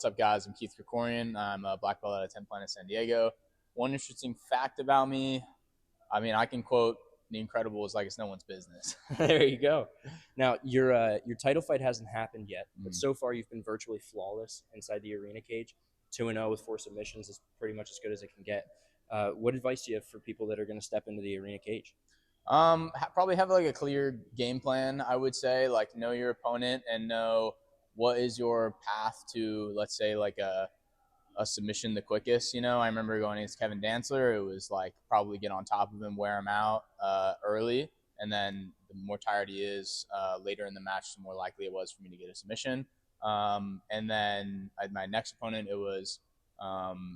What's up, guys? I'm Keith Krikorian. I'm a black belt out of 10 Planet San Diego. One interesting fact about me, I mean, I can quote The Incredibles like it's no one's business. There you go. Now, your title fight hasn't happened yet, but Mm. so far you've been virtually flawless inside the arena cage. 2-0 with 4 submissions is pretty much as good as it can get. What advice do you have for people that are going to step into the arena cage? Probably have like a clear game plan, I would say. Like, know your opponent and know what is your path to, let's say, like a submission the quickest. I remember going against Kevin Dantzler. It was like probably get on top of him, wear him out early, and then the more tired he is later in the match, the more likely it was for me to get a submission. And then my next opponent, it was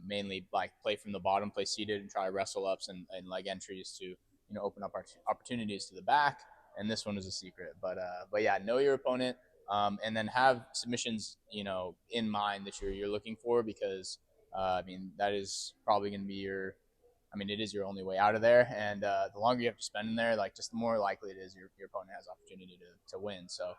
mainly like play from the bottom, play seated, and try wrestle ups and leg entries to open up opportunities to the back. And this one was a secret, but yeah, know your opponent. And then have submissions, in mind that you're looking for, because I mean, that is probably going to be it is your only way out of there. And the longer you have to spend in there, like, just the more likely it is your opponent has opportunity to win. So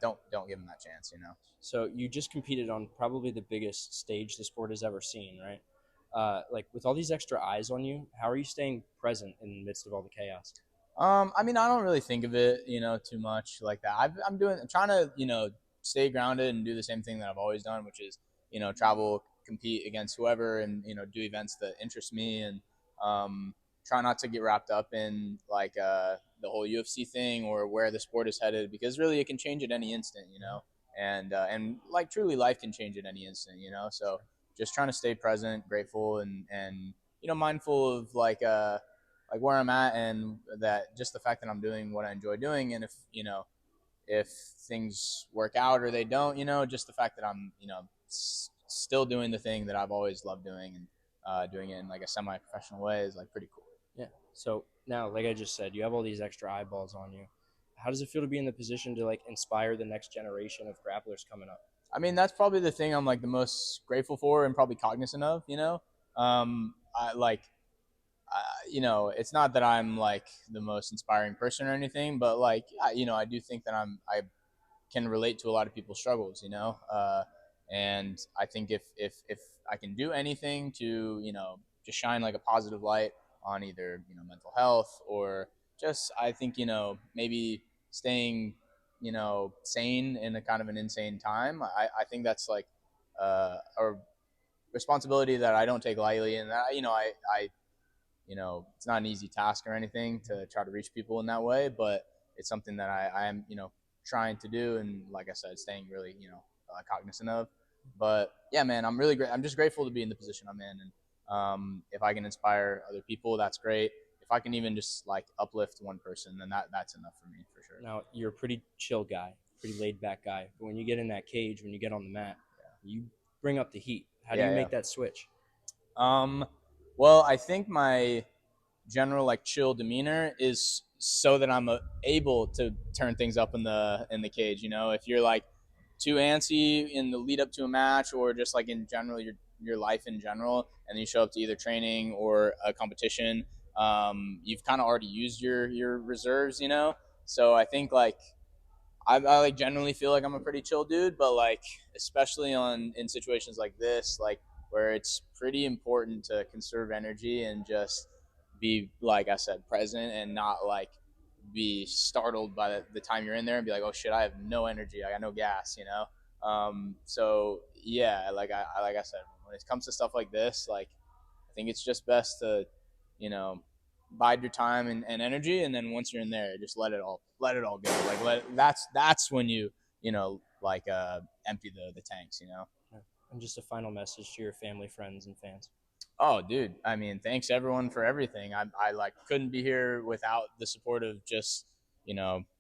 don't give them that chance. So you just competed on probably the biggest stage the sport has ever seen, right? Like, with all these extra eyes on you, how are you staying present in the midst of all the chaos? I mean, I don't really think of it, too much like that. I'm trying to, stay grounded and do the same thing that I've always done, which is, travel, compete against whoever, and do events that interest me, and try not to get wrapped up in like the whole UFC thing or where the sport is headed, because really it can change at any instant, and like, truly, life can change at any instant, So just trying to stay present, grateful, and mindful of like where I'm at, and that just the fact that I'm doing what I enjoy doing. And if things work out or they don't, just the fact that I'm, still doing the thing that I've always loved doing, and doing it in like a semi-professional way is like pretty cool. Yeah. So now, like I just said, you have all these extra eyeballs on you. How does it feel to be in the position to like inspire the next generation of grapplers coming up? I mean, that's probably the thing I'm like the most grateful for and probably cognizant of, I like, it's not that I'm like the most inspiring person or anything, but like, I do think that I can relate to a lot of people's struggles, and I think if I can do anything to, just shine like a positive light on either, mental health, or just, I think, maybe staying, sane in a kind of an insane time. I think that's like a responsibility that I don't take lightly, and that, it's not an easy task or anything to try to reach people in that way, but it's something that I am, trying to do. And like I said, staying really, cognizant of. But yeah, man, I'm really great. I'm just grateful to be in the position I'm in. And if I can inspire other people, that's great. If I can even just like uplift one person, then that's enough for me, for sure. Now, you're a pretty chill guy, pretty laid back guy. But when you get in that cage, when you get on the mat, you bring up the heat. How do you make that switch? Well, I think my general like chill demeanor is so that I'm able to turn things up in the cage. If you're like too antsy in the lead up to a match, or just like in general your life in general, and then you show up to either training or a competition, you've kind of already used your reserves. So I think like I like generally feel like I'm a pretty chill dude, but like especially in situations like this, like where it's pretty important to conserve energy and just be, like I said, present, and not like be startled by the time you're in there and be like, oh shit, I have no energy, I got no gas, So yeah, like I said, when it comes to stuff like this, like I think it's just best to, bide your time and energy, and then once you're in there, just let it all go. Like that's when you like empty the tanks. And just a final message to your family, friends, and fans. Oh, dude, I mean, thanks everyone for everything. I like couldn't be here without the support of just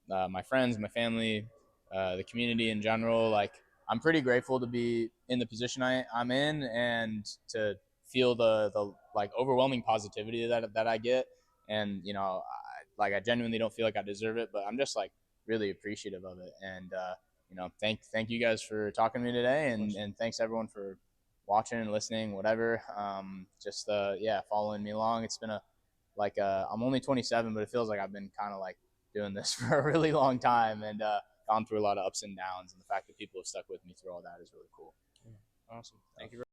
my friends, my family, the community in general. Like, I'm pretty grateful to be in the position I'm in, and to feel the like overwhelming positivity that I get. And I genuinely don't feel like I deserve it, but I'm just like really appreciative of it. And thank you guys for talking to me today, and thanks everyone for watching and listening, whatever. Just following me along. It's been I'm only 27, but it feels like I've been kind of like doing this for a really long time, and gone through a lot of ups and downs. And the fact that people have stuck with me through all that is really cool. Awesome. Thank you.